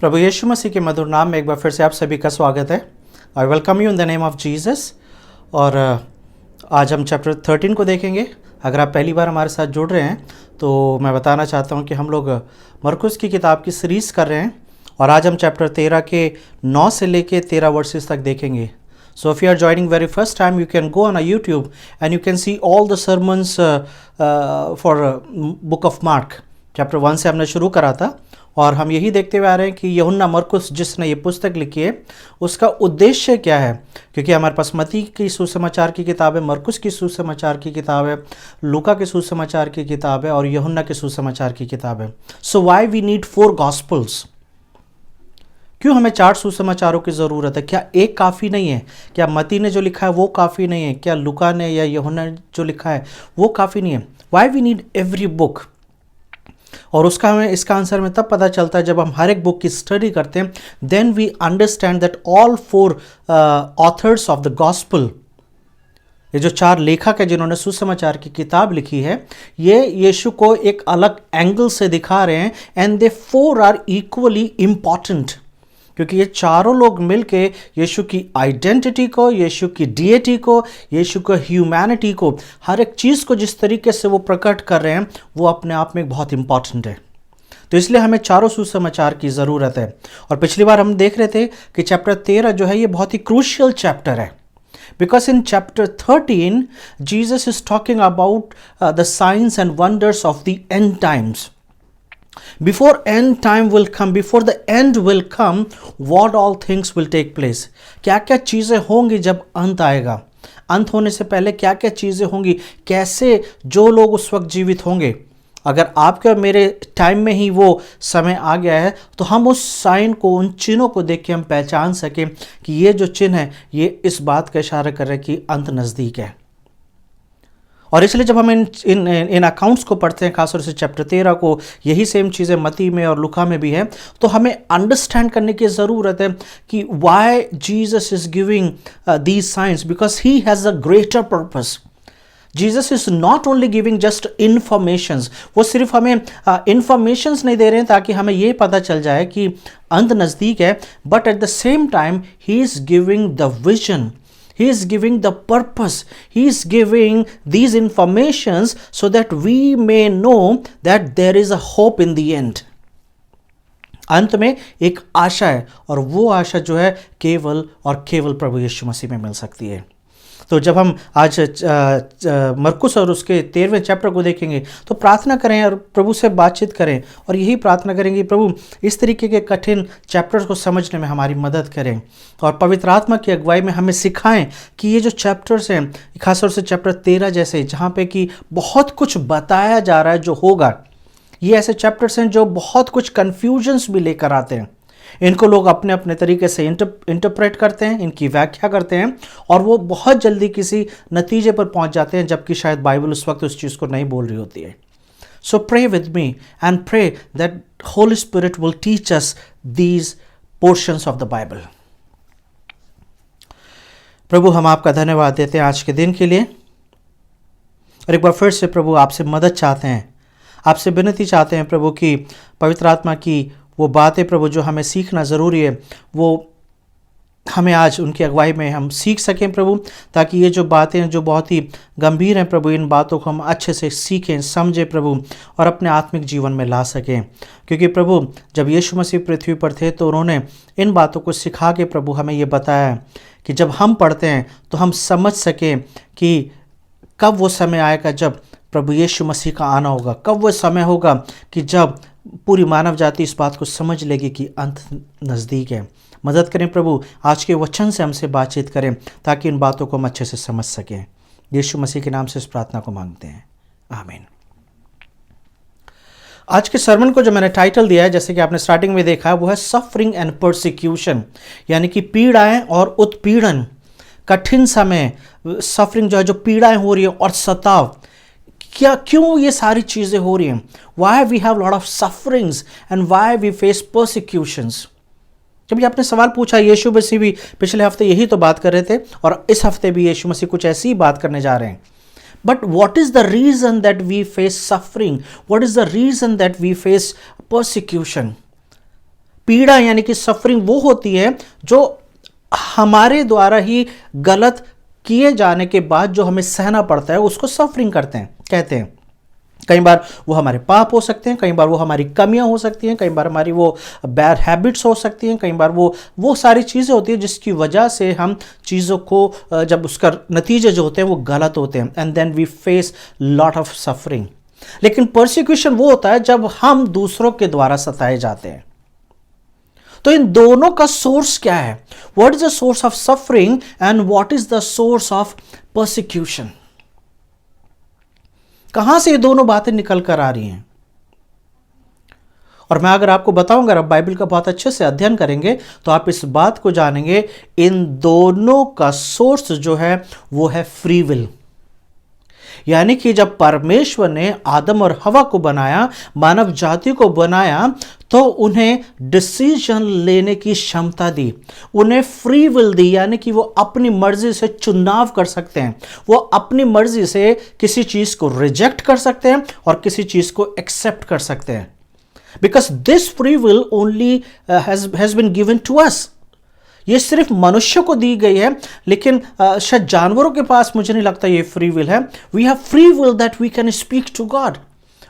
प्रभु यीशु मसीह के मधुर नाम में एक बार फिर से आप सभी का स्वागत है। I welcome you in the name of Jesus. और आज हम चैप्टर 13 को देखेंगे। अगर आप पहली बार हमारे साथ जुड़ रहे हैं तो मैं बताना चाहता हूं कि हम लोग मरकुस की किताब की सीरीज़ कर रहे हैं और आज हम चैप्टर 13 के 9 से लेके 13 वर्सेस तक देखेंगे। So if you are joining very first time, you can go on a YouTube and you can see all the sermons for book of Mark. Chapter 1 से हमने शुरू करा था और हम यही देखते हुए आ रहे हैं कि यूहन्ना मरकुस जिसने ये पुस्तक लिखी है उसका उद्देश्य क्या है, क्योंकि हमारे पास मत्ती की सुसमाचार की किताब है, मरकुस की सुसमाचार की किताब है, लूका के सुसमाचार की किताब है और यूहन्ना के सुसमाचार की किताब है। So why we need 4 gospels? क्यों हमें 4 सुसमाचारों की ज़रूरत है? क्या एक काफ़ी नहीं है? क्या मत्ती ने जो लिखा है वो काफ़ी नहीं है? क्या लूका ने या यूहन्ना ने जो लिखा है वो काफ़ी नहीं है? Why we need every book? और उसका हमें इसका आंसर में तब पता चलता है जब हम हर एक बुक की स्टडी करते हैं। Then we understand that all 4 authors of the gospel, ये जो 4 लेखक है जिन्होंने सुसमाचार की किताब लिखी है, ये यीशु को एक अलग एंगल से दिखा रहे हैं। And they 4 are equally important, क्योंकि ये चारों लोग मिलके यीशु की आइडेंटिटी को, यीशु की डिएटी को, यीशु को ह्यूमैनिटी को, हर एक चीज़ को जिस तरीके से वो प्रकट कर रहे हैं वो अपने आप में बहुत इंपॉर्टेंट है। तो इसलिए हमें चारों सुसमाचार की ज़रूरत है। और पिछली बार हम देख रहे थे कि चैप्टर 13 जो है ये बहुत ही क्रूशियल चैप्टर है, because in chapter 13 Jesus is talking about the signs and wonders of the end times. Before end time will come, before the end will come, what all things will take place? क्या क्या चीज़ें होंगी जब अंत आएगा? अंत होने से पहले क्या क्या चीज़ें होंगी? कैसे जो लोग उस वक्त जीवित होंगे? अगर आपके और मेरे टाइम में ही वो समय आ गया है तो हम उस साइन को, उन चिन्हों को देख के हम पहचान सकें कि ये जो चिन्ह है ये इस बात का इशारा कर रहे हैं कि अंत नज़दीक है। और इसलिए जब हम इन अकाउंट्स को पढ़ते हैं, खासतौर से चैप्टर 13 को, यही सेम चीज़ें मत्ती में और लूका में भी है, तो हमें अंडरस्टैंड करने की ज़रूरत है कि why Jesus is giving these signs, because he has a greater purpose. Jesus is not only giving just informations, वो सिर्फ हमें इन्फॉर्मेशंस नहीं दे रहे हैं ताकि हमें ये पता चल जाए कि अंत नज़दीक है, but at the same time he is giving the vision, he is giving the purpose, he is giving these informations so that we may know that there is a hope in the end. अंत में एक आशा है और वो आशा जो है केवल और केवल प्रभु यीशु मसीह में मिल सकती है। तो जब हम आज मरकुस और उसके 13वें चैप्टर को देखेंगे तो प्रार्थना करें और प्रभु से बातचीत करें और यही प्रार्थना करेंगे प्रभु इस तरीके के कठिन चैप्टर्स को समझने में हमारी मदद करें और पवित्र आत्मा की अगुवाई में हमें सिखाएं कि ये जो चैप्टर्स हैं, खासतौर से चैप्टर 13 जैसे, जहाँ पे कि बहुत कुछ बताया जा रहा है जो होगा, ये ऐसे चैप्टर्स हैं जो बहुत कुछ कन्फ्यूजन्स भी लेकर आते हैं। इनको लोग अपने अपने तरीके से इंटरप्रेट करते हैं, इनकी व्याख्या करते हैं और वो बहुत जल्दी किसी नतीजे पर पहुंच जाते हैं, जबकि शायद बाइबल उस वक्त उस चीज़ को नहीं बोल रही होती है। So pray with me and pray that holy spirit will teach us these portions of the Bible. प्रभु, हम आपका धन्यवाद देते हैं आज के दिन के लिए और एक बार फिर से प्रभु आपसे मदद चाहते हैं, आपसे विनती चाहते हैं प्रभु कि पवित्र आत्मा की वो बातें प्रभु जो हमें सीखना ज़रूरी है वो हमें आज उनकी अगुवाई में हम सीख सकें प्रभु, ताकि ये जो बातें हैं जो बहुत ही गंभीर हैं प्रभु, इन बातों को हम अच्छे से सीखें, समझें प्रभु और अपने आत्मिक जीवन में ला सकें। क्योंकि प्रभु जब यीशु मसीह पृथ्वी पर थे तो उन्होंने इन बातों को सिखा के प्रभु हमें ये बताया कि जब हम पढ़ते हैं तो हम समझ सकें कि कब वो समय आएगा जब प्रभु यीशु मसीह का आना होगा, कब वो समय होगा कि जब पूरी मानव जाति इस बात को समझ लेगी कि अंत नज़दीक है। मदद करें प्रभु, आज के वचन से हमसे बातचीत करें ताकि इन बातों को हम अच्छे से समझ सकें। यीशु मसीह के नाम से इस प्रार्थना को मांगते हैं, आमीन। आज के सरमन को जो मैंने टाइटल दिया है, जैसे कि आपने स्टार्टिंग में देखा है, वो है सफरिंग एंड परसिक्यूशन, यानी कि पीड़ाएं और उत्पीड़न। कठिन समय, सफरिंग जो है, जो पीड़ाएं हो रही है और सताव, क्या क्यों ये सारी चीज़ें हो रही हैं? Why we have lot of sufferings and why we face persecutions. जब ये आपने सवाल पूछा, यीशु मसीह भी पिछले हफ्ते यही तो बात कर रहे थे और इस हफ्ते भी यीशु मसीह कुछ ऐसी ही बात करने जा रहे हैं। But what is the reason that we face suffering? What is the reason that we face persecution? पीड़ा यानी कि सफरिंग वो होती है जो हमारे द्वारा ही गलत किए जाने के बाद जो हमें सहना पड़ता है, उसको सफरिंग कहते हैं। कई बार वो हमारे पाप हो सकते हैं, कई बार वो हमारी कमियां हो सकती हैं, कई बार हमारी वो बैड हैबिट्स हो सकती हैं, कई बार वो सारी चीज़ें होती हैं जिसकी वजह से हम चीज़ों को जब उसका नतीजे जो होते हैं वो गलत होते हैं, and then we face lot of suffering. लेकिन परसिक्यूशन वो होता है जब हम दूसरों के द्वारा सताए जाते हैं। तो इन दोनों का सोर्स क्या है? What is the source of suffering and what is the source of persecution? कहां से ये दोनों बातें निकल कर आ रही हैं? और मैं अगर आपको बताऊंगा, अगर आप बाइबल का बहुत अच्छे से अध्ययन करेंगे तो आप इस बात को जानेंगे, इन दोनों का सोर्स जो है वो है फ्री विल। यानी कि जब परमेश्वर ने आदम और हवा को बनाया, मानव जाति को बनाया, तो उन्हें डिसीजन लेने की क्षमता दी, उन्हें फ्री विल दी, यानी कि वो अपनी मर्जी से चुनाव कर सकते हैं, वो अपनी मर्जी से किसी चीज को रिजेक्ट कर सकते हैं और किसी चीज को एक्सेप्ट कर सकते हैं। Because this free will only has been given to us. ये सिर्फ मनुष्य को दी गई है, लेकिन शायद जानवरों के पास मुझे नहीं लगता ये फ्री विल है। We have free will that we can speak to God,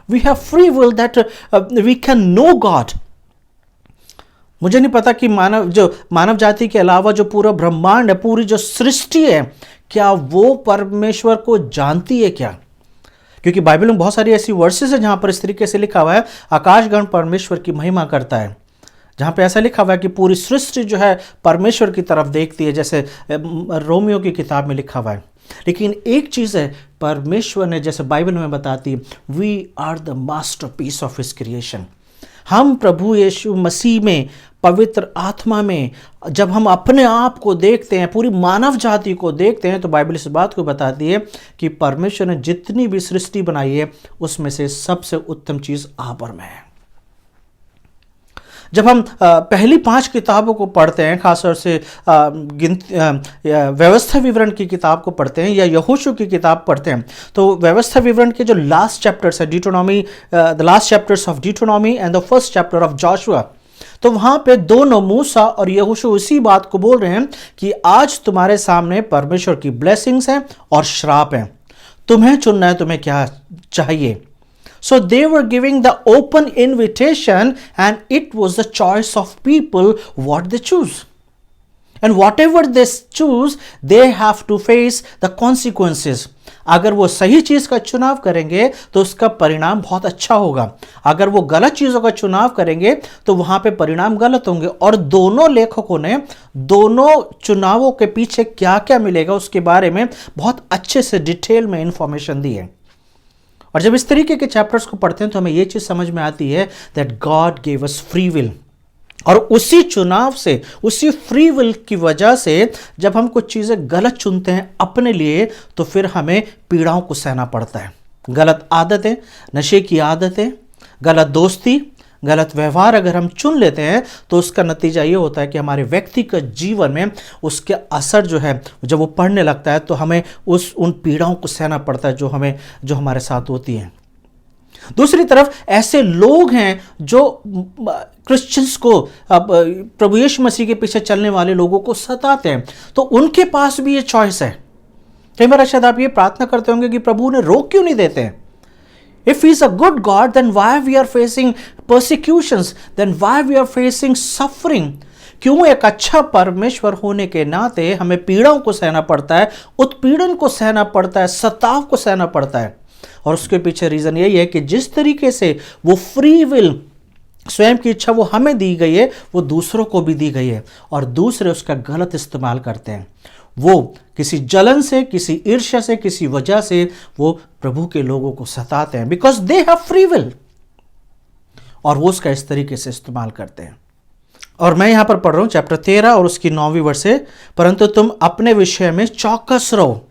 we have free will that we can know God. मुझे नहीं पता कि मानव जाति के अलावा जो पूरा ब्रह्मांड है, पूरी जो सृष्टि है, क्या वो परमेश्वर को जानती है क्या? क्योंकि बाइबल में बहुत सारी ऐसी वर्सेस है जहां पर इस तरीके से लिखा हुआ है, आकाशगण परमेश्वर की महिमा करता है, जहां पे ऐसा लिखा हुआ है कि पूरी सृष्टि जो है परमेश्वर की तरफ देखती है, जैसे रोमियो की किताब में लिखा हुआ है। लेकिन एक चीज है, परमेश्वर ने जैसे बाइबल में बताती है, we are the masterpiece of his creation. हम प्रभु यीशु मसीह में, पवित्र आत्मा में जब हम अपने आप को देखते हैं, पूरी मानव जाति को देखते हैं, तो बाइबल इस बात को बताती है कि परमेश्वर ने जितनी भी सृष्टि बनाई है उसमें से सबसे उत्तम चीज आप और मैं है। जब हम पहली 5 किताबों को पढ़ते हैं, खासतौर से व्यवस्था विवरण की किताब को पढ़ते हैं या यहोशू की किताब पढ़ते हैं, तो व्यवस्था विवरण के जो लास्ट चैप्टर्स है, Deuteronomy, the last chapters of Deuteronomy and the first chapter of Joshua, तो वहां पे दोनों मूसा और यहोशू इसी बात को बोल रहे हैं कि आज तुम्हारे सामने परमेश्वर की ब्लेसिंग्स हैं और श्राप हैं, तुम्हें चुनना है, तुम्हें क्या चाहिए। So they were giving the open invitation, and it was the choice of people what they choose. And whatever they choose, they have to face the consequences. अगर वो सही चीज का चुनाव करेंगे तो उसका परिणाम बहुत अच्छा होगा, अगर वो गलत चीजों का चुनाव करेंगे तो वहां पे परिणाम गलत होंगे। और दोनों लेखकों ने दोनों चुनावों के पीछे क्या क्या मिलेगा उसके बारे में बहुत अच्छे से डिटेल में इंफॉर्मेशन दी है। और जब इस तरीके के चैप्टर्स को पढ़ते हैं तो हमें यह चीज समझ में आती है that God gave us free will, और उसी चुनाव से, उसी फ्री विल की वजह से जब हम कुछ चीजें गलत चुनते हैं अपने लिए, तो फिर हमें पीड़ाओं को सहना पड़ता है। गलत आदतें, नशे की आदतें, गलत दोस्ती, गलत व्यवहार अगर हम चुन लेते हैं तो उसका नतीजा ये होता है कि हमारे व्यक्तिगत जीवन में उसके असर जो है, जब वो पड़ने लगता है तो हमें उन पीड़ाओं को सहना पड़ता है जो हमारे साथ होती हैं। दूसरी तरफ ऐसे लोग हैं जो क्रिश्चियंस को, प्रभु यीशु मसीह के पीछे चलने वाले लोगों को सताते हैं, तो उनके पास भी ये चॉइस है। कई बार शायद आप ये प्रार्थना करते होंगे कि प्रभु उन्हें रोक क्यों नहीं देते हैं। If he is a good God, then why we are facing persecutions? Then why we are facing suffering? क्यों एक अच्छा परमेश्वर होने के नाते हमें पीड़ाओं को सहना पड़ता है, उत्पीड़न को सहना पड़ता है, सताव को सहना पड़ता है? और उसके पीछे रीजन यही है कि जिस तरीके से वो फ्री विल, स्वयं की इच्छा वो हमें दी गई है, वो दूसरों को भी दी गई है, और दूसरे उसका गलत इस्तेमाल करते हैं। वो किसी जलन से, किसी ईर्ष्या से, किसी वजह से वो प्रभु के लोगों को सताते हैं, because they have free will, और वो उसका इस तरीके से इस्तेमाल करते हैं। और मैं यहां पर पढ़ रहा हूं चैप्टर 13 और उसकी 9वीं वर्ष से, परंतु तुम अपने विषय में चौकस रहो,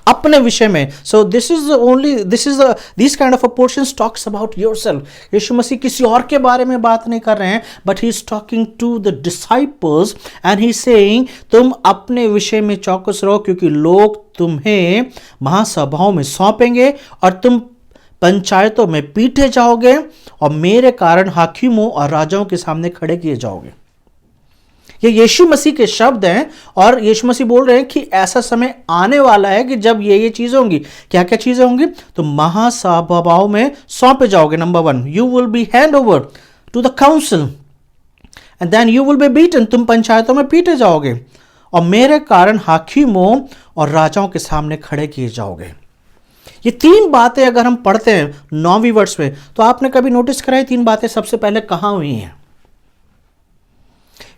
अपने विषय में। So this kind of a portion talks about yourself. Yeshu Masih किसी और के बारे में बात नहीं कर रहे हैं, but he is talking to the disciples and he saying तुम अपने विषय में चौकस रहो, क्योंकि लोग तुम्हें महासभाओं में सौंपेंगे और तुम पंचायतों में पीटे जाओगे और मेरे कारण हाकिमों और राजाओं के सामने खड़े किए जाओगे। ये यीशु मसीह के शब्द हैं और यीशु मसीह बोल रहे हैं कि ऐसा समय आने वाला है कि जब ये चीजें होंगी। क्या क्या चीजें होंगी? तो महासभाओं में सौंपे जाओगे। Number 1, you will be hand over to the council and then you will be beaten. तुम पंचायतों में पीटे जाओगे और मेरे कारण हाकिमों और राजाओं के सामने खड़े किए जाओगे। ये 3 बातें अगर हम पढ़ते हैं 9वीं वर्ष में, तो आपने कभी नोटिस करा है 3 बातें सबसे पहले कहां हुई हैं?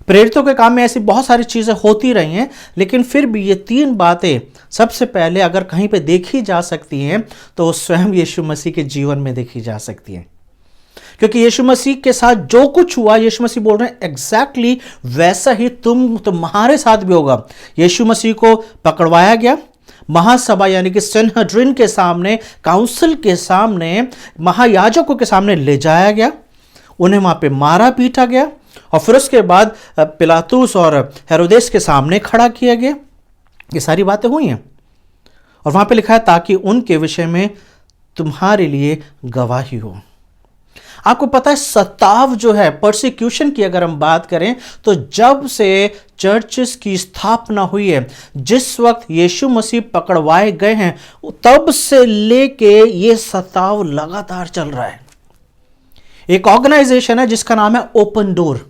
प्रेरितों के काम में ऐसी बहुत सारी चीजें होती रही हैं, लेकिन फिर भी ये 3 बातें सबसे पहले अगर कहीं पे देखी जा सकती हैं तो स्वयं यीशु मसीह के जीवन में देखी जा सकती हैं। क्योंकि यीशु मसीह के साथ जो कुछ हुआ, यीशु मसीह बोल रहे हैं एग्जैक्टली वैसा ही तुम्हारे साथ भी होगा। यीशु मसीह को पकड़वाया गया, महासभा यानी कि सेनहड्रिन के सामने, काउंसिल के सामने, महायाजकों के सामने ले जाया गया, उन्हें वहां पे मारा पीटा गया और फिर उसके बाद पिलातुस और हेरोदेस के सामने खड़ा किया गया। ये सारी बातें हुई हैं और वहां पे लिखा है ताकि उनके विषय में तुम्हारे लिए गवाही हो। आपको पता है सताव जो है, परसिक्यूशन की अगर हम बात करें तो जब से चर्चेस की स्थापना हुई है, जिस वक्त यीशु मसीह पकड़वाए गए हैं, तब से लेके ये सताव लगातार चल रहा है। एक ऑर्गेनाइजेशन है जिसका नाम है ओपन डोर।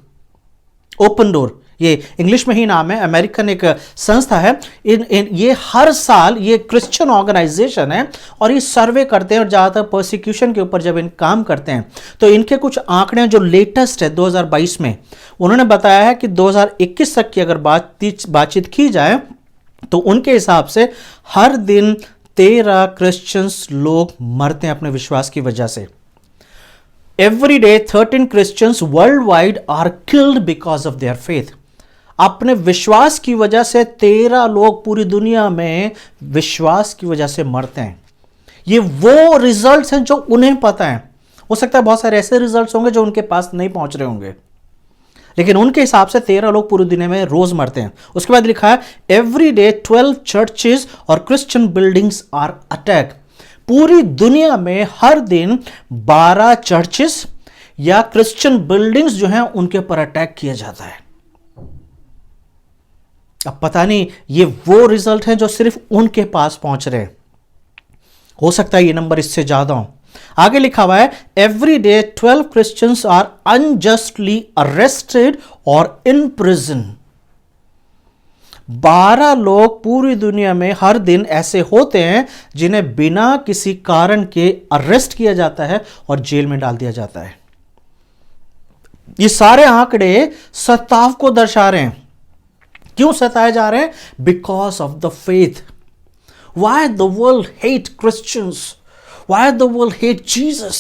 ओपन डोर ये इंग्लिश में ही नाम है, अमेरिकन एक संस्था है। ये हर साल, ये क्रिश्चियन ऑर्गेनाइजेशन है और ये सर्वे करते हैं और ज़्यादातर परसिक्यूशन के ऊपर जब इन काम करते हैं तो इनके कुछ आंकड़े जो लेटेस्ट है 2022 में, उन्होंने बताया है कि 2021 तक की अगर बातचीत की जाए तो उनके हिसाब से हर दिन 13 क्रिश्चियंस लोग मरते हैं अपने विश्वास की वजह से। Every day 13 Christians worldwide are killed because of their faith. अपने विश्वास की वजह से 13 लोग पूरी दुनिया में विश्वास की वजह से मरते हैं। ये वो रिजल्ट्स हैं जो उन्हें पता है। हो सकता है बहुत सारे ऐसे रिजल्ट्स होंगे जो उनके पास नहीं पहुंच रहे होंगे, लेकिन उनके हिसाब से 13 लोग पूरी दुनिया में रोज मरते हैं। उसके बाद लिखा है एवरी डे 12 चर्चेस और क्रिश्चियन बिल्डिंग्स आर अटैक। पूरी दुनिया में हर दिन 12 चर्चेस या क्रिश्चियन बिल्डिंग्स जो हैं उनके ऊपर अटैक किया जाता है। अब पता नहीं ये वो रिजल्ट हैं जो सिर्फ उनके पास पहुंच रहे हैं, हो सकता है ये नंबर इससे ज्यादा हो। आगे लिखा हुआ है every day 12 Christians are unjustly arrested और इन प्रिजन। 12 लोग पूरी दुनिया में हर दिन ऐसे होते हैं जिन्हें बिना किसी कारण के अरेस्ट किया जाता है और जेल में डाल दिया जाता है। ये सारे आंकड़े सताव को दर्शा रहे हैं। क्यों सताए जा रहे हैं? Because of the faith. Why the world hate Christians? Why the world hate Jesus?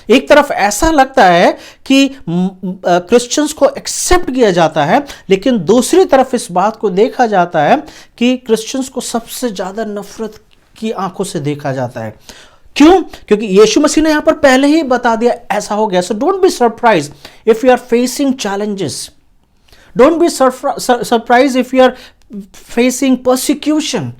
एक तरफ ऐसा लगता है कि क्रिश्चियंस को एक्सेप्ट किया जाता है, लेकिन दूसरी तरफ इस बात को देखा जाता है कि क्रिश्चियंस को सबसे ज्यादा नफरत की आंखों से देखा जाता है। क्यों? क्योंकि यीशु मसीह ने यहां पर पहले ही बता दिया ऐसा हो गया। So don't be surprise if you are facing challenges. Don't be surprise if you are facing persecution.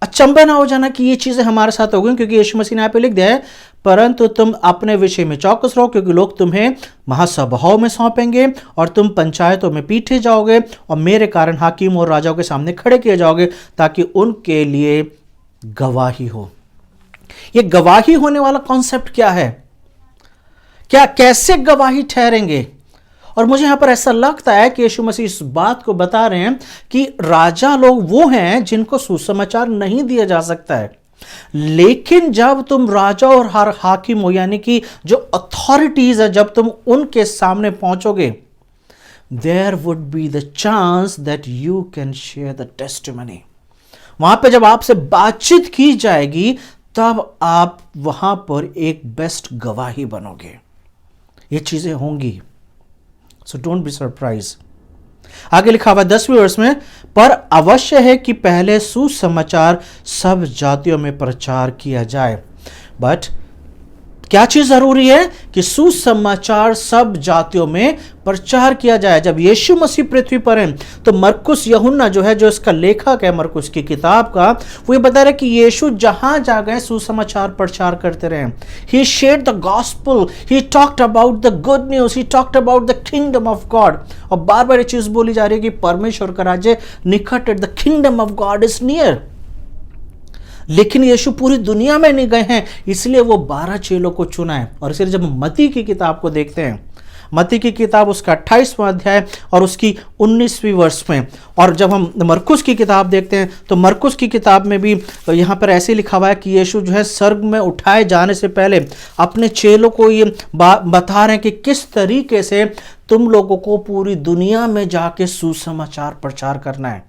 अचंभा ना हो जाना कि ये चीजें हमारे साथ हो गई, क्योंकि यीशु मसीह ने यहाँ पे लिख दिया है परंतु तुम अपने विषय में चौकस रहो, क्योंकि लोग तुम्हें महासभाओं में सौंपेंगे और तुम पंचायतों में पीटे जाओगे और मेरे कारण हाकिम और राजाओं के सामने खड़े किए जाओगे ताकि उनके लिए गवाही हो। ये गवाही होने वाला कॉन्सेप्ट क्या है? क्या कैसे गवाही ठहरेंगे? और मुझे यहां पर ऐसा लगता है कि यीशु मसीह इस बात को बता रहे हैं कि राजा लोग वो हैं जिनको सुसमाचार नहीं दिया जा सकता है, लेकिन जब तुम राजा और हर हाकिम हो, यानी कि जो अथॉरिटीज है, जब तुम उनके सामने पहुंचोगे, there would be the chance that you can share the testimony. वहां पे जब आपसे बातचीत की जाएगी तब आप वहां पर एक बेस्ट गवाही बनोगे। ये चीजें होंगी, सो डोंट बी सरप्राइज। आगे लिखा हुआ 10वें वर्ष में, पर अवश्य है कि पहले सुसमाचार सब जातियों में प्रचार किया जाए। बट क्या चीज जरूरी है? कि सुसमाचार सब जातियों में प्रचार किया जाए। जब यीशु मसीह पृथ्वी पर है तो मरकुस यूहन्ना जो है, जो इसका लेखक है मरकुस की किताब का, वो ये बता रहा है कि यीशु जहां जा गए सुसमाचार प्रचार करते रहे। He shared the gospel, he talked about the good news, he talked about the kingdom of God. और बार बार ये चीज बोली जा रही है कि परमेश्वर का राज्य निकट है, the kingdom of God is near. लेकिन यीशु पूरी दुनिया में नहीं गए हैं, इसलिए वो 12 चेलों को चुना है। और इसलिए जब मत्ती की किताब को देखते हैं, मत्ती की किताब उसका 28वां अध्याय और उसकी 19वीं वर्ष में, और जब हम मरकुस की किताब देखते हैं तो मरकुस की किताब में भी यहाँ पर ऐसे लिखा हुआ है कि यीशु जो है स्वर्ग में उठाए जाने से पहले अपने चेलों को ये बता रहे हैं कि किस तरीके से तुम लोगों को पूरी दुनिया में जाके सुसमाचार प्रचार करना है।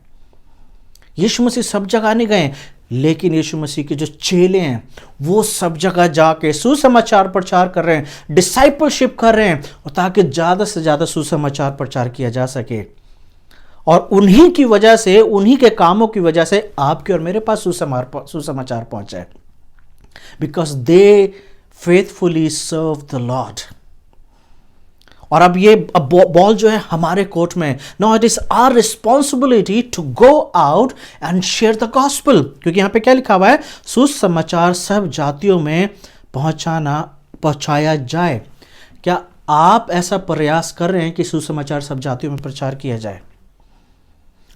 यीशु मसीह सब जगह नहीं गए, लेकिन यीशु मसीह के जो चेले हैं वो सब जगह जाके सुसमाचार प्रचार कर रहे हैं, डिसाइपलशिप कर रहे हैं, और ताकि ज़्यादा से ज़्यादा सुसमाचार प्रचार किया जा सके। और उन्हीं की वजह से, उन्हीं के कामों की वजह से आपके और मेरे पास सुसमाचार पहुंचा है, because they faithfully serve the Lord. और अब बॉल जो है हमारे कोर्ट में। Now it is our responsibility to go out and share the gospel, क्योंकि यहां पे क्या लिखा हुआ है? सुसमाचार सब जातियों में पहुंचाया जाए। क्या आप ऐसा प्रयास कर रहे हैं कि सुसमाचार सब जातियों में प्रचार किया जाए?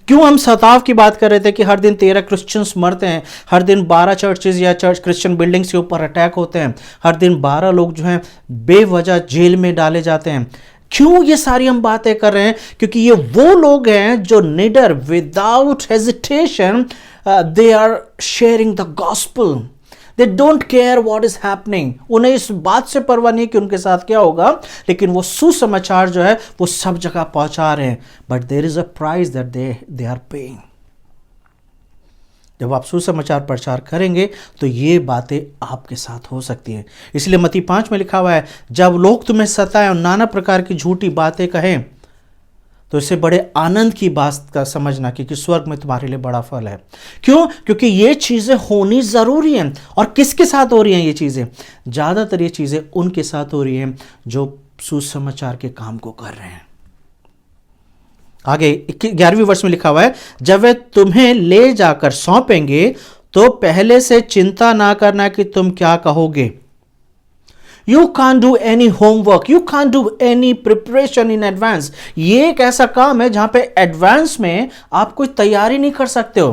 क्यों हम सताव की बात कर रहे थे कि हर दिन 13 क्रिश्चियंस मरते हैं, हर दिन 12 चर्चेज या चर्च क्रिश्चियन बिल्डिंग्स के ऊपर अटैक होते हैं, हर दिन 12 लोग जो हैं बेवजह जेल में डाले जाते हैं? क्यों ये सारी हम बातें कर रहे हैं? क्योंकि ये वो लोग हैं जो निडर, without hesitation they are sharing the gospel. They don't care what is happening. उन्हें इस बात से परवाह नहीं कि उनके साथ क्या होगा, लेकिन वो सुसमाचार जो है वो सब जगह पहुंचा रहे हैं। But there is a price that they are paying. जब आप सुसमाचार प्रचार करेंगे तो ये बातें आपके साथ हो सकती हैं। इसलिए मत्ती 5 में लिखा हुआ है, जब लोग तुम्हें सताएं और नाना प्रकार की झूठी बातें कहें तो इससे बड़े आनंद की बात का समझना कि स्वर्ग में तुम्हारे लिए बड़ा फल है। क्यों? क्योंकि ये चीज़ें होनी ज़रूरी हैं। और किसके साथ हो रही हैं ये चीज़ें? ज़्यादातर ये चीज़ें उनके साथ हो रही हैं जो सुसमाचार के काम को कर रहे हैं। आगे 11वीं वर्ष में लिखा हुआ है, जब वे तुम्हें ले जाकर सौंपेंगे तो पहले से चिंता ना करना कि तुम क्या कहोगे। You can't do any homework, you can't do any preparation in advance। ये एक ऐसा काम है जहां पे एडवांस में आप कोई तैयारी नहीं कर सकते हो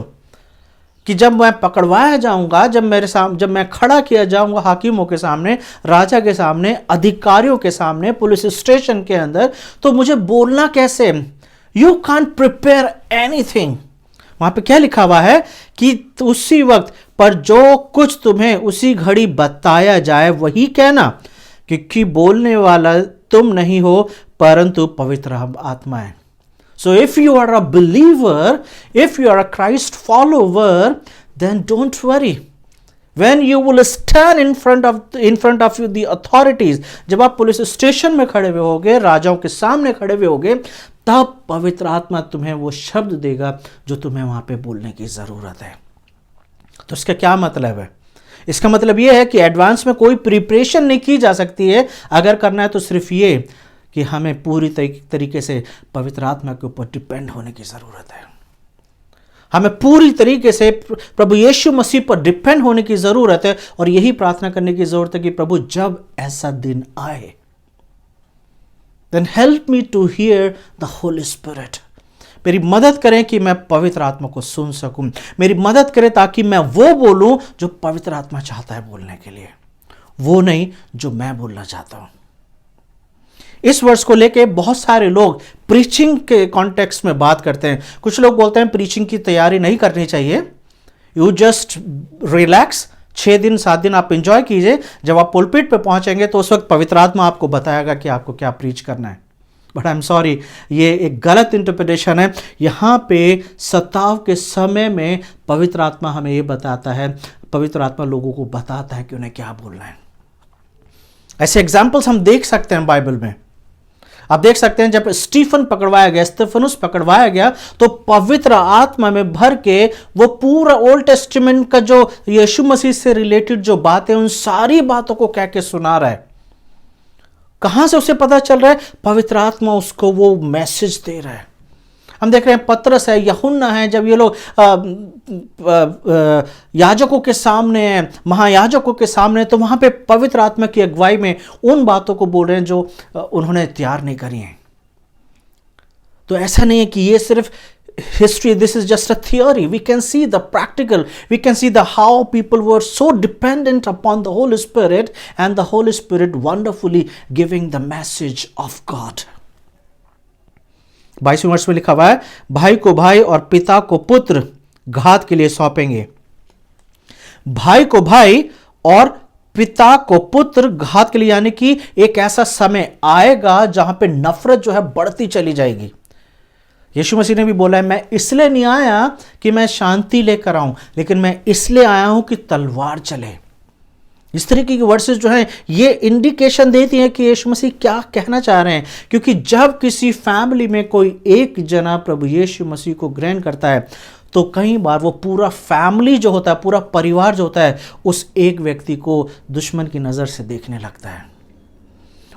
कि जब मैं पकड़वाया जाऊंगा, जब मैं खड़ा किया जाऊंगा हाकिमों के सामने, राजा के सामने, अधिकारियों के सामने, पुलिस स्टेशन के अंदर, तो मुझे बोलना कैसे? You can't prepare anything। वहां पे क्या लिखा हुआ है कि उसी वक्त पर जो कुछ तुम्हें उसी घड़ी बताया जाए वही कहना, क्योंकि बोलने वाला तुम नहीं हो परंतु पवित्र आत्मा है। So if you are a believer, if you are a Christ follower, then don't worry. When you will stand in front of you the authorities, जब आप पुलिस स्टेशन में खड़े हुए होगे, राजाओं के सामने खड़े हुए होगे, तब पवित्र आत्मा तुम्हें वो शब्द देगा जो तुम्हें वहां पे बोलने की जरूरत है। तो इसका क्या मतलब है? इसका मतलब यह है कि एडवांस में कोई प्रिपरेशन नहीं की जा सकती है। अगर करना है तो सिर्फ ये कि हमें पूरी तरीके से पवित्र आत्मा के ऊपर डिपेंड होने की जरूरत है। हमें पूरी तरीके से प्रभु यीशु मसीह पर डिपेंड होने की जरूरत है, और यही प्रार्थना करने की जरूरत है कि प्रभु जब ऐसा दिन आए, then help me to hear the Holy Spirit. मेरी मदद करें कि मैं पवित्र आत्मा को सुन सकूं, मेरी मदद करें ताकि मैं वो बोलूं जो पवित्र आत्मा चाहता है बोलने के लिए, वो नहीं जो मैं बोलना चाहता हूं। इस वर्ष को लेके बहुत सारे लोग प्रीचिंग के कॉन्टेक्स्ट में बात करते हैं। कुछ लोग बोलते हैं प्रीचिंग की तैयारी नहीं करनी चाहिए, यू जस्ट रिलैक्स, 6 दिन 7 दिन आप एंजॉय कीजिए, जब आप पुलपिट पे पहुंचेंगे तो उस वक्त पवित्र आत्मा आपको बताएगा कि आपको क्या प्रीच करना है। बट आई एम सॉरी, ये एक गलत इंटरप्रिटेशन है। यहाँ पे सताव के समय में पवित्र आत्मा हमें ये बताता है, पवित्र आत्मा लोगों को बताता है कि उन्हें क्या बोलना है। ऐसे एग्जाम्पल्स हम देख सकते हैं बाइबल में। आप देख सकते हैं जब स्टीफन पकड़वाया गया, स्तेफनुस पकड़वाया गया, तो पवित्र आत्मा में भर के वो पूरा ओल्ड टेस्टामेंट का जो यीशु मसीह से रिलेटेड जो बातें, उन सारी बातों को कह के सुना रहा है। कहां से उसे पता चल रहा है? पवित्र आत्मा उसको वो मैसेज दे रहा है। हम देख रहे हैं पतरस है, यूहन्ना है, जब ये लोग याजकों के सामने हैं, महायाजकों के सामने, तो वहां पे पवित्र आत्मा की अगुवाई में उन बातों को बोल रहे हैं जो उन्होंने तैयार नहीं करी हैं। तो ऐसा नहीं है कि ये सिर्फ history, this is just a theory. We can see the practical, we can see the how people were so dependent upon the Holy Spirit, and the Holy Spirit wonderfully giving the message of God. 22वें वर्ष में लिखा हुआ है, भाई को भाई और पिता को पुत्र घात के लिए सौंपेंगे। भाई को भाई और पिता को पुत्र घात के लिए, यानी कि एक ऐसा समय आएगा जहां पे नफरत जो है बढ़ती चली जाएगी। यीशु मसीह ने भी बोला है, मैं इसलिए नहीं आया कि मैं शांति लेकर आऊं, लेकिन मैं इसलिए आया हूं कि तलवार चले। इस तरीके की वर्सेस जो हैं ये इंडिकेशन देती हैं कि यीशु मसीह क्या कहना चाह रहे हैं। क्योंकि जब किसी फैमिली में कोई एक जना प्रभु यीशु मसीह को ग्रहण करता है, तो कई बार वो पूरा फैमिली जो होता है, पूरा परिवार जो होता है, उस एक व्यक्ति को दुश्मन की नज़र से देखने लगता है।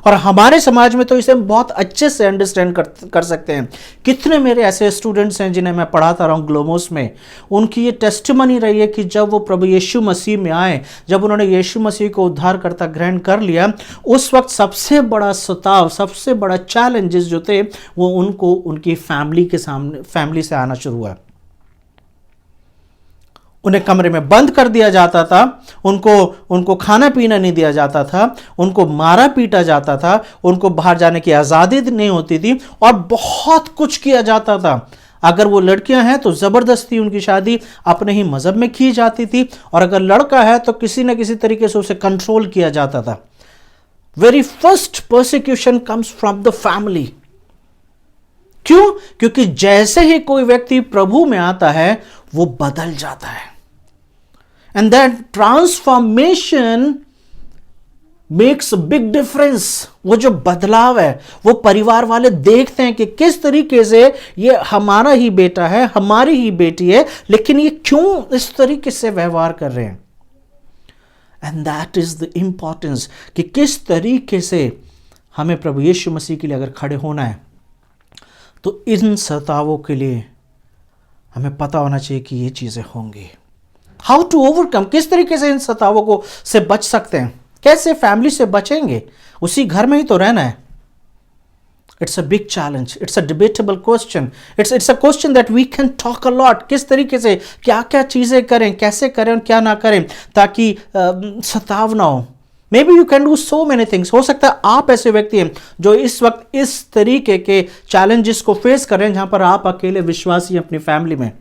और हमारे समाज में तो इसे हम बहुत अच्छे से अंडरस्टैंड कर सकते हैं। कितने मेरे ऐसे स्टूडेंट्स हैं जिन्हें मैं पढ़ाता रहा हूँ ग्लोमोस में, उनकी ये टेस्टिमनी रही है कि जब वो प्रभु यीशु मसीह में आए, जब उन्होंने यीशु मसीह को उद्धारकर्ता ग्रहण कर लिया, उस वक्त सबसे बड़ा सताव, सबसे बड़ा चैलेंजेस जो थे वो उनको उनकी फैमिली से आना शुरू हुआ। उन्हें कमरे में बंद कर दिया जाता था, उनको खाना पीना नहीं दिया जाता था, उनको मारा पीटा जाता था, उनको बाहर जाने की आज़ादी नहीं होती थी, और बहुत कुछ किया जाता था। अगर वो लड़कियां हैं तो ज़बरदस्ती उनकी शादी अपने ही मज़हब में की जाती थी, और अगर लड़का है तो किसी न किसी तरीके से उसे कंट्रोल किया जाता था। Very first persecution comes from the family. क्यों? क्योंकि जैसे ही कोई व्यक्ति प्रभु में आता है वो बदल जाता है, and that transformation makes a big difference. वो जो बदलाव है वो परिवार वाले देखते हैं कि किस तरीके से ये हमारा ही बेटा है, हमारी ही बेटी है, लेकिन ये क्यों इस तरीके से व्यवहार कर रहे हैं। And that is the importance कि किस तरीके से हमें प्रभु यीशु मसीह के लिए अगर खड़े होना है, तो इन सतावों के लिए हमें पता होना चाहिए कि ये चीज़ें होंगी। हाउ टू ओवरकम, किस तरीके से इन सतावों को से बच सकते हैं, कैसे फैमिली से बचेंगे, उसी घर में ही तो रहना है। It's a big challenge, it's a debatable question, it's a question that we can talk a lot. किस तरीके से क्या क्या चीज़ें करें, कैसे करें और क्या ना करें ताकि सताव ना हो। May be you can do so many things. हो सकता है आप ऐसे व्यक्ति हैं जो इस वक्त इस तरीके के चैलेंजेस को फेस कर रहे हैं जहां पर आप अकेले विश्वासी हैं अपनी फैमिली में,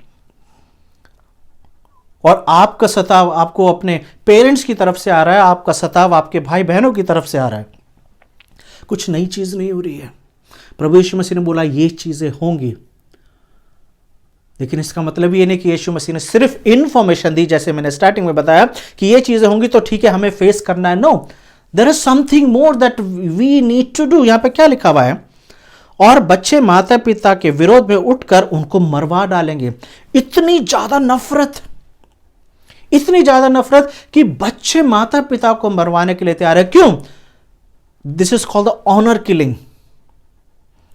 और आपका सताव आपको अपने पेरेंट्स की तरफ से आ रहा है, आपका सताव आपके भाई बहनों की तरफ से आ रहा है। कुछ नई चीज नहीं हो रही है। प्रभु यीशु मसीह ने बोला ये चीजें होंगी, लेकिन इसका मतलब ये नहीं कि यीशु मसीह ने सिर्फ इंफॉर्मेशन दी, जैसे मैंने स्टार्टिंग में बताया कि ये चीजें होंगी तो ठीक है हमें फेस करना है। No, there is something more that we need to do. यहां पे क्या लिखा हुआ है? और बच्चे माता पिता के विरोध में उठकर उनको मरवा डालेंगे। इतनी ज्यादा नफरत कि बच्चे माता पिता को मरवाने के लिए तैयार है। क्यों? This is called the honour killing.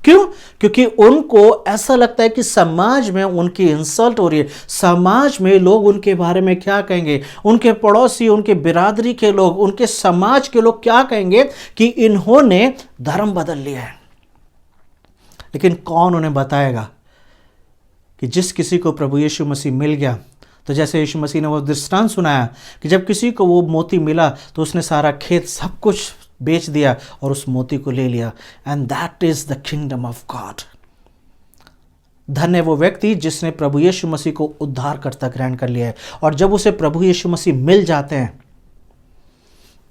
क्यों? क्योंकि उनको ऐसा लगता है कि समाज में उनकी इंसल्ट हो रही है, समाज में लोग उनके बारे में क्या कहेंगे, उनके पड़ोसी, उनके बिरादरी के लोग, उनके समाज के लोग क्या कहेंगे कि इन्होंने धर्म बदल लिया है। लेकिन कौन उन्हें बताएगा कि जिस किसी को प्रभु यीशु मसीह मिल गया, तो जैसे यीशु मसीह ने वो दृष्टांत सुनाया कि जब किसी को वो मोती मिला तो उसने सारा खेत सब कुछ बेच दिया और उस मोती को ले लिया। And that is the kingdom of God. धन्य वो व्यक्ति जिसने प्रभु यीशु मसीह को उद्धारकर्ता ग्रहण कर लिया है, और जब उसे प्रभु यीशु मसीह मिल जाते हैं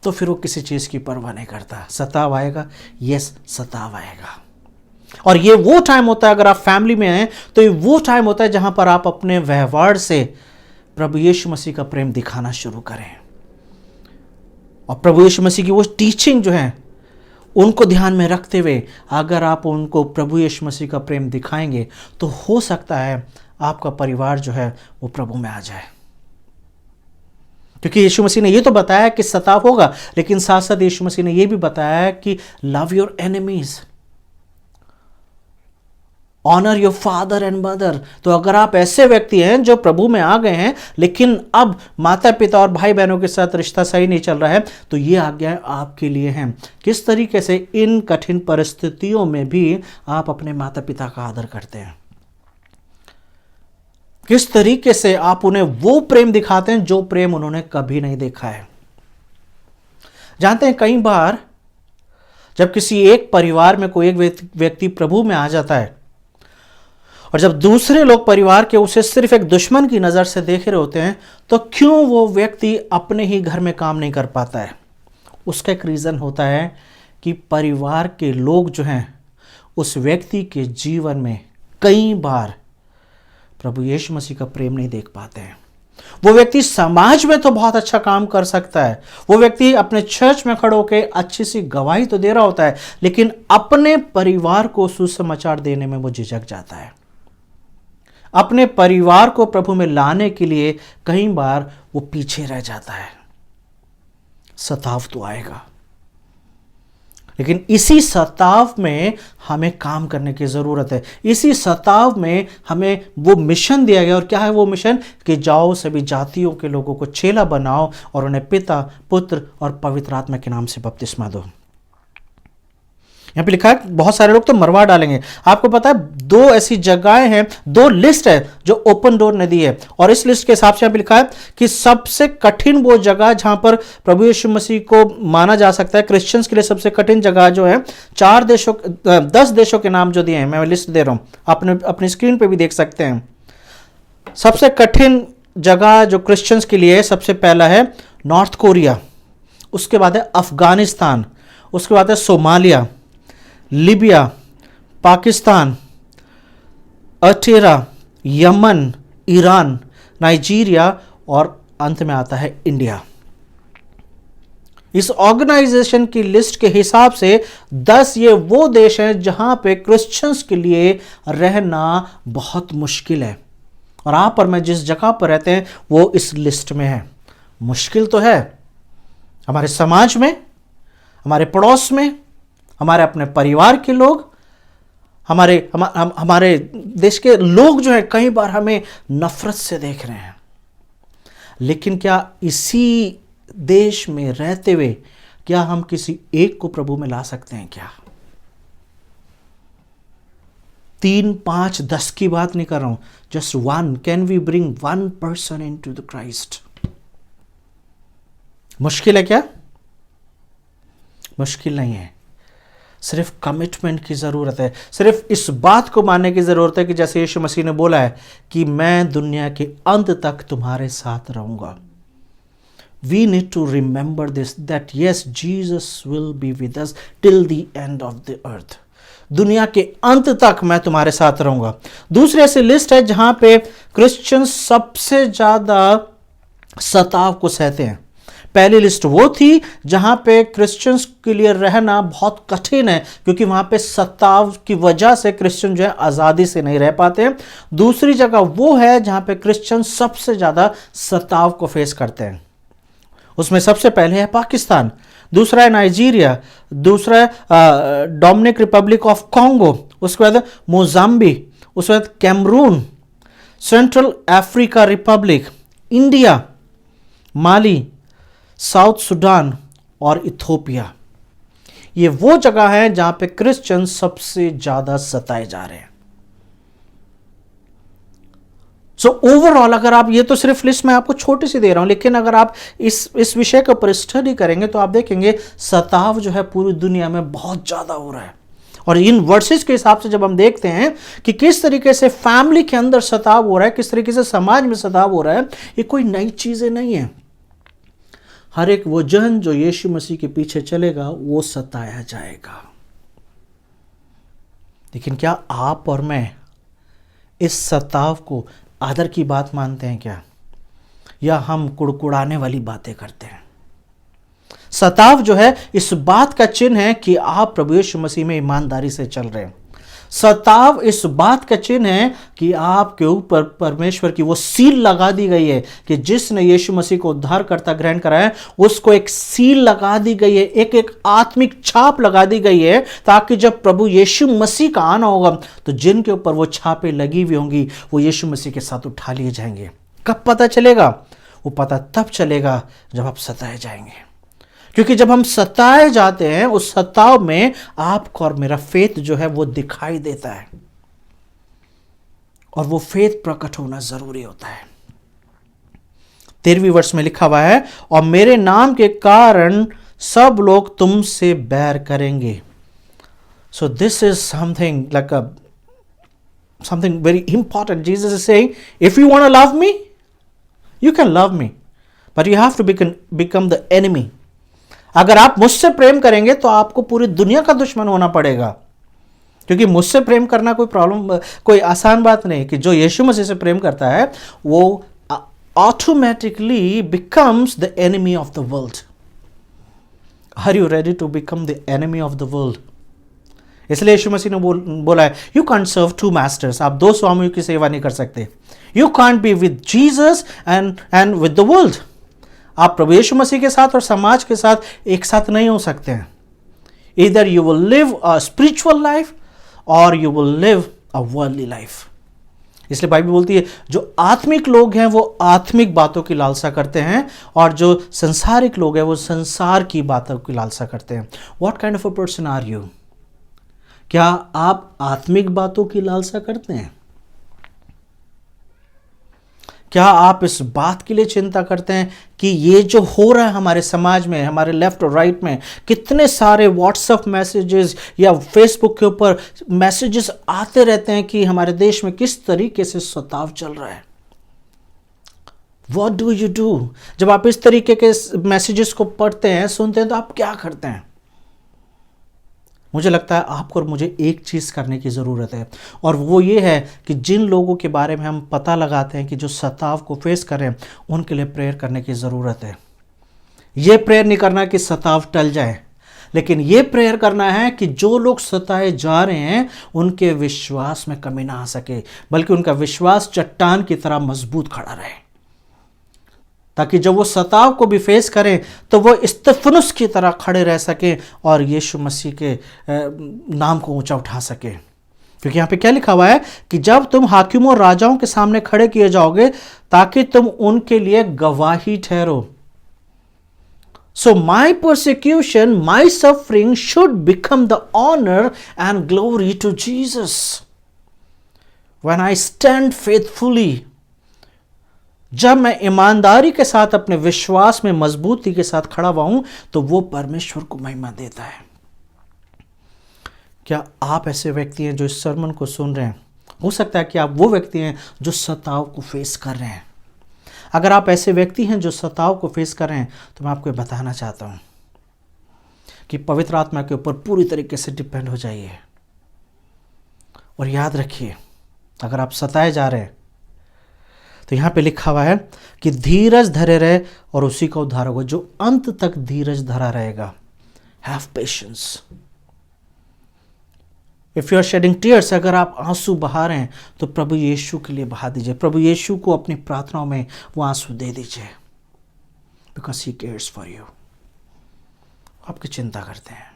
तो फिर वो किसी चीज की परवाह नहीं करता। सताव आएगा, यस सताव आएगा। और ये वो टाइम होता है, अगर आप फैमिली में हैं तो ये वो टाइम होता है जहां पर आप अपने व्यवहार से प्रभु यीशु मसीह का प्रेम दिखाना शुरू करें, और प्रभु यीशु मसीह की वो टीचिंग जो है उनको ध्यान में रखते हुए अगर आप उनको प्रभु यीशु मसीह का प्रेम दिखाएंगे तो हो सकता है आपका परिवार जो है वो प्रभु में आ जाए। क्योंकि यीशु मसीह ने ये तो बताया कि सताव होगा, लेकिन साथ साथ यीशु मसीह ने ये भी बताया कि love your enemies, honour your father and mother. तो अगर आप ऐसे व्यक्ति हैं जो प्रभु में आ गए हैं लेकिन अब माता पिता और भाई बहनों के साथ रिश्ता सही नहीं चल रहा है, तो ये आज्ञाएं आपके लिए हैं। किस तरीके से इन कठिन परिस्थितियों में भी आप अपने माता पिता का आदर करते हैं, किस तरीके से आप उन्हें वो प्रेम दिखाते हैं जो प्रेम उन्होंने कभी नहीं देखा है। जानते हैं, कई बार जब किसी एक परिवार में कोई एक व्यक्ति प्रभु में आ जाता है और जब दूसरे लोग परिवार के उसे सिर्फ एक दुश्मन की नज़र से देख रहे होते हैं, तो क्यों वो व्यक्ति अपने ही घर में काम नहीं कर पाता है? उसका एक रीज़न होता है कि परिवार के लोग जो हैं उस व्यक्ति के जीवन में कई बार प्रभु यीशु मसीह का प्रेम नहीं देख पाते हैं। वो व्यक्ति समाज में तो बहुत अच्छा काम कर सकता है, वो व्यक्ति अपने चर्च में खड़े होकर अच्छी सी गवाही तो दे रहा होता है, लेकिन अपने परिवार को सुसमाचार देने में वो झिझक जाता है। अपने परिवार को प्रभु में लाने के लिए कई बार वो पीछे रह जाता है। सताव तो आएगा, लेकिन इसी सताव में हमें काम करने की ज़रूरत है। इसी सताव में हमें वो मिशन दिया गया। और क्या है वो मिशन? कि जाओ सभी जातियों के लोगों को चेला बनाओ और उन्हें पिता, पुत्र और पवित्र आत्मा के नाम से बपतिस्मा दो। यहाँ पे लिखा है, बहुत सारे लोग तो मरवा डालेंगे। आपको पता है, दो ऐसी जगहें हैं, दो लिस्ट है जो ओपन डोर ने दी है, और इस लिस्ट के हिसाब से यहाँ पे लिखा है कि सबसे कठिन वो जगह जहां पर प्रभु यीशु मसीह को माना जा सकता है, क्रिश्चियंस के लिए सबसे कठिन जगह जो है, 10 देशों के नाम जो दिए हैं, मैं लिस्ट दे रहा हूं, अपनी स्क्रीन पे भी देख सकते हैं। सबसे कठिन जगह जो क्रिश्चियंस के लिए, सबसे पहला है नॉर्थ कोरिया, उसके बाद है अफगानिस्तान, उसके बाद है सोमालिया, लीबिया, पाकिस्तान, अटेरा, यमन, ईरान, नाइजीरिया और अंत में आता है इंडिया। इस ऑर्गेनाइजेशन की लिस्ट के हिसाब से 10 ये वो देश हैं जहां पे क्रिश्चियंस के लिए रहना बहुत मुश्किल है। और आप और मैं जिस जगह पर रहते हैं वो इस लिस्ट में है। मुश्किल तो है हमारे समाज में, हमारे पड़ोस में, हमारे अपने परिवार के लोग, हमारे देश के लोग जो है कई बार हमें नफरत से देख रहे हैं। लेकिन क्या इसी देश में रहते हुए क्या हम किसी एक को प्रभु में ला सकते हैं? क्या 3, 5, 10 की बात नहीं कर रहा हूं, just 1। Can we bring 1 person into the Christ? मुश्किल है क्या? मुश्किल नहीं है। सिर्फ कमिटमेंट की ज़रूरत है। सिर्फ इस बात को मानने की ज़रूरत है कि जैसे यीशु मसीह ने बोला है कि मैं दुनिया के अंत तक तुम्हारे साथ रहूँगा। We need to remember this, that yes, Jesus will be with us till the end of the earth. दुनिया के अंत तक मैं तुम्हारे साथ रहूँगा। दूसरी ऐसी लिस्ट है जहाँ पे क्रिश्चियन सबसे ज़्यादा सताव को सहते हैं। पहली लिस्ट वो थी जहां पे क्रिश्चियंस के लिए रहना बहुत कठिन है, क्योंकि वहां पे सताव की वजह से क्रिश्चियन जो है आज़ादी से नहीं रह पाते हैं। दूसरी जगह वो है जहां पे क्रिश्चियन सबसे ज़्यादा सताव को फेस करते हैं। उसमें सबसे पहले है पाकिस्तान, दूसरा है नाइजीरिया, दूसरा है डोमिनिक रिपब्लिक ऑफ कॉन्गो, उसके बाद मोजाम्बिक, उसके बाद Cameroon, Central Africa Republic, India, Mali, South Sudan और इथोपिया। ये वो जगह है जहां पे क्रिश्चियन सबसे ज्यादा सताए जा रहे हैं। सो ओवरऑल अगर आप, ये तो सिर्फ लिस्ट में आपको छोटी सी दे रहा हूं, लेकिन अगर आप इस विषय के ऊपर स्टडी करेंगे तो आप देखेंगे सताव जो है पूरी दुनिया में बहुत ज्यादा हो रहा है। और इन वर्सेस के हिसाब से जब हम देखते हैं कि किस तरीके से फैमिली के अंदर सताव हो रहा है, किस तरीके से समाज में सताव हो रहा है, ये कोई नई चीजें नहीं है। हर एक वो जन जो यीशु मसीह के पीछे चलेगा वो सताया जाएगा। लेकिन क्या आप और मैं इस सताव को आदर की बात मानते हैं क्या, या हम कुड़कुड़ाने वाली बातें करते हैं? सताव जो है इस बात का चिन्ह है कि आप प्रभु यीशु मसीह में ईमानदारी से चल रहे हैं। सताव इस बात का चिन्ह है कि आपके ऊपर परमेश्वर की वो सील लगा दी गई है कि जिसने यीशु मसीह को उद्धारकर्ता ग्रहण करा है उसको एक सील लगा दी गई है, एक आत्मिक छाप लगा दी गई है, ताकि जब प्रभु यीशु मसीह का आना होगा तो जिनके ऊपर वो छापे लगी हुई होंगी वो यीशु मसीह के साथ उठा लिए जाएंगे। कब पता चलेगा? वो पता तब चलेगा जब आप सताए जाएंगे, क्योंकि जब हम सताए जाते हैं उस सताव में आपको और मेरा फेथ जो है वो दिखाई देता है, और वो फेथ प्रकट होना जरूरी होता है। 13वीं वर्ष में लिखा हुआ है, और मेरे नाम के कारण सब लोग तुमसे बैर करेंगे। So this is something like something very important. Jesus is saying, if you want to love me, you can love me, but you have to become the enemy. अगर आप मुझसे प्रेम करेंगे तो आपको पूरी दुनिया का दुश्मन होना पड़ेगा, क्योंकि मुझसे प्रेम करना कोई आसान बात नहीं। कि जो यीशु मसीह से प्रेम करता है वो automatically becomes the enemy of the world. Are you ready to become the enemy of the world? इसलिए यीशु मसीह ने बोला है, you can't serve two masters. आप दो स्वामियों की सेवा नहीं कर सकते। You can't be with Jesus and with the world. आप प्रभु यीशु मसीह के साथ और समाज के साथ एक साथ नहीं हो सकते हैं। Either you will live a spiritual life और you will live a worldly life. इसलिए बाइबल बोलती है जो आत्मिक लोग हैं वो आत्मिक बातों की लालसा करते हैं, और जो संसारिक लोग हैं वो संसार की बातों की लालसा करते हैं। What kind of a person are you? क्या आप आत्मिक बातों की लालसा करते हैं? क्या आप इस बात के लिए चिंता करते हैं कि ये जो हो रहा है हमारे समाज में, हमारे लेफ्ट और राइट में, कितने सारे व्हाट्सएप मैसेजेस या फेसबुक के ऊपर मैसेजेस आते रहते हैं कि हमारे देश में किस तरीके से सताव चल रहा है? What do you do? जब आप इस तरीके के मैसेजेस को पढ़ते हैं, सुनते हैं, तो आप क्या करते हैं? मुझे लगता है आपको और मुझे एक चीज़ करने की ज़रूरत है, और वो ये है कि जिन लोगों के बारे में हम पता लगाते हैं कि जो सताव को फेस कर रहे हैं, उनके लिए प्रेयर करने की ज़रूरत है। ये प्रेयर नहीं करना कि सताव टल जाए, लेकिन ये प्रेयर करना है कि जो लोग सताए जा रहे हैं उनके विश्वास में कमी ना आ सके, बल्कि उनका विश्वास चट्टान की तरह मजबूत खड़ा रहे, ताकि जब वो सताव को भी फेस करें तो वो इस्तफनुस की तरह खड़े रह सकें और यीशु मसीह के नाम को ऊंचा उठा सकें। क्योंकि यहाँ पे क्या लिखा हुआ है कि जब तुम हाकिमों और राजाओं के सामने खड़े किए जाओगे ताकि तुम उनके लिए गवाही ठहरो। So my persecution, my suffering should become the honor and glory to Jesus. When I stand faithfully, जब मैं ईमानदारी के साथ अपने विश्वास में मजबूती के साथ खड़ा हुआ हूं तो वो परमेश्वर को महिमा देता है। क्या आप ऐसे व्यक्ति हैं जो इस सरमन को सुन रहे हैं? हो सकता है कि आप वो व्यक्ति हैं जो सताव को फेस कर रहे हैं। अगर आप ऐसे व्यक्ति हैं जो सताव को फेस कर रहे हैं तो मैं आपको बताना चाहता हूं कि पवित्र आत्मा के ऊपर पूरी तरीके से डिपेंड हो जाइए, और याद रखिए अगर आप सताए जा रहे हैं तो यहाँ पे लिखा हुआ है कि धीरज धरे रहे और उसी का उद्धार होगा। जो अंत तक धीरज धरा रहेगा, have patience. If you are shedding tears, अगर आप आंसू बहा रहे हैं तो प्रभु यीशु के लिए बहा दीजिए। प्रभु यीशु को अपनी प्रार्थनाओं में वो आंसू दे दीजिए, because he cares for you. आपकी चिंता करते हैं।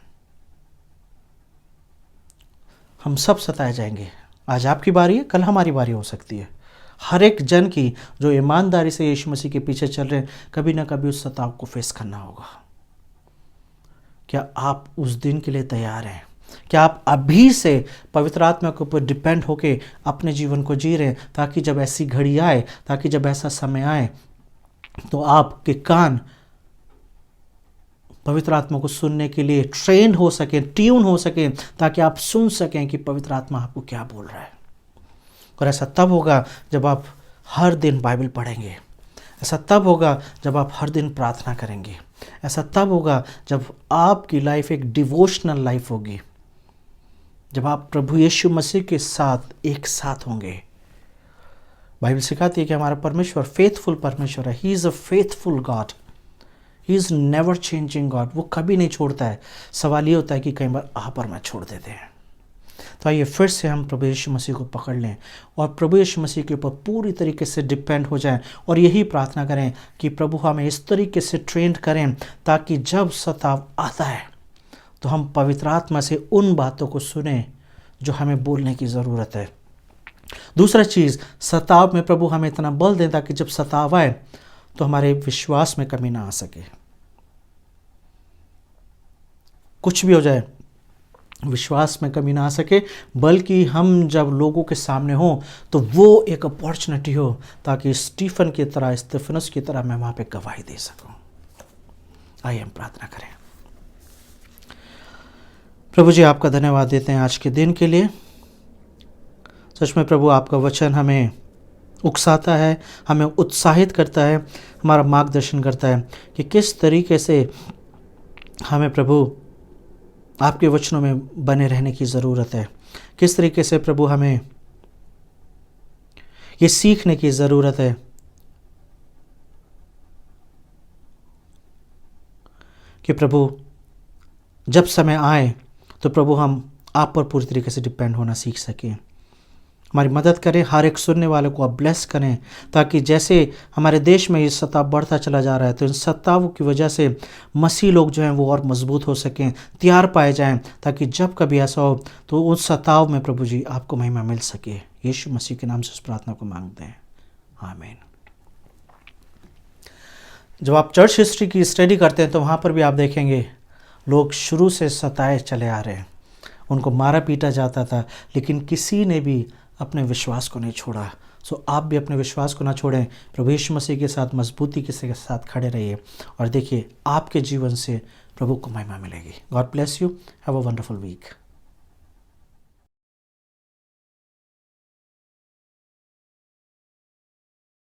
हम सब सताए जाएंगे। आज आपकी बारी है, कल हमारी बारी हो सकती है। हर एक जन की जो ईमानदारी से यीशु मसीह के पीछे चल रहे हैं, कभी ना कभी उस सताव को फेस करना होगा। क्या आप उस दिन के लिए तैयार हैं? क्या आप अभी से पवित्र आत्मा के ऊपर डिपेंड होके अपने जीवन को जी रहे हैं, ताकि जब ऐसी घड़ी आए, ताकि जब ऐसा समय आए तो आपके कान पवित्र आत्मा को सुनने के लिए ट्रेन हो सके, ट्यून हो सके, ताकि आप सुन सकें कि पवित्र आत्मा आपको क्या बोल रहा है। और ऐसा तब होगा जब आप हर दिन बाइबल पढ़ेंगे। ऐसा तब होगा जब आप हर दिन प्रार्थना करेंगे। ऐसा तब होगा जब आपकी लाइफ एक डिवोशनल लाइफ होगी, जब आप प्रभु यीशु मसीह के साथ एक साथ होंगे। बाइबल सिखाती है कि हमारा परमेश्वर फेथफुल परमेश्वर है। He is a faithful God. He is never changing God, वो कभी नहीं छोड़ता है। सवाल ये होता है कि कई बार आप और मैं छोड़ देते हैं। तो आइए फिर से हम प्रभु यीशु मसीह को पकड़ लें और प्रभु यीशु मसीह के ऊपर पूरी तरीके से डिपेंड हो जाएं और यही प्रार्थना करें कि प्रभु हमें इस तरीके से ट्रेंड करें ताकि जब सताव आता है तो हम पवित्र आत्मा से उन बातों को सुने जो हमें बोलने की ज़रूरत है। दूसरा चीज़, सताव में प्रभु हमें इतना बल दें ताकि जब सताव आए तो हमारे विश्वास में कमी ना आ सके। कुछ भी हो जाए, विश्वास में कमी ना आ सके, बल्कि हम जब लोगों के सामने हों तो वो एक अपॉर्चुनिटी हो ताकि स्टीफनस की तरह मैं वहाँ पे गवाही दे सकूं। आइए हम प्रार्थना करें। प्रभु जी, आपका धन्यवाद देते हैं आज के दिन के लिए। सच में प्रभु, आपका वचन हमें उकसाता है, हमें उत्साहित करता है, हमारा मार्गदर्शन करता है कि किस तरीके से हमें प्रभु आपके वचनों में बने रहने की ज़रूरत है, किस तरीके से प्रभु हमें ये सीखने की ज़रूरत है कि प्रभु जब समय आए तो प्रभु हम आप पर पूरी तरीके से डिपेंड होना सीख सकें। हमारी मदद करें, हर एक सुनने वाले को आप ब्लेस करें ताकि जैसे हमारे देश में ये सताव बढ़ता चला जा रहा है तो इन सतावों की वजह से मसीह लोग जो हैं वो और मजबूत हो सकें, तैयार पाए जाएं, ताकि जब कभी ऐसा हो तो उस सताव में प्रभु जी आपको महिमा मिल सके। यीशु मसीह के नाम से उस प्रार्थना को मांगते हैं, आमीन। जब आप चर्च हिस्ट्री की स्टडी करते हैं तो वहाँ पर भी आप देखेंगे लोग शुरू से सताए चले आ रहे हैं, उनको मारा पीटा जाता था, लेकिन किसी ने भी अपने विश्वास को नहीं छोड़ा। सो आप भी अपने विश्वास को ना छोड़ें, प्रभु यीशु मसीह के साथ मजबूती के साथ खड़े रहिए और देखिए आपके जीवन से प्रभु को महिमा मिलेगी। God bless you, have a wonderful week.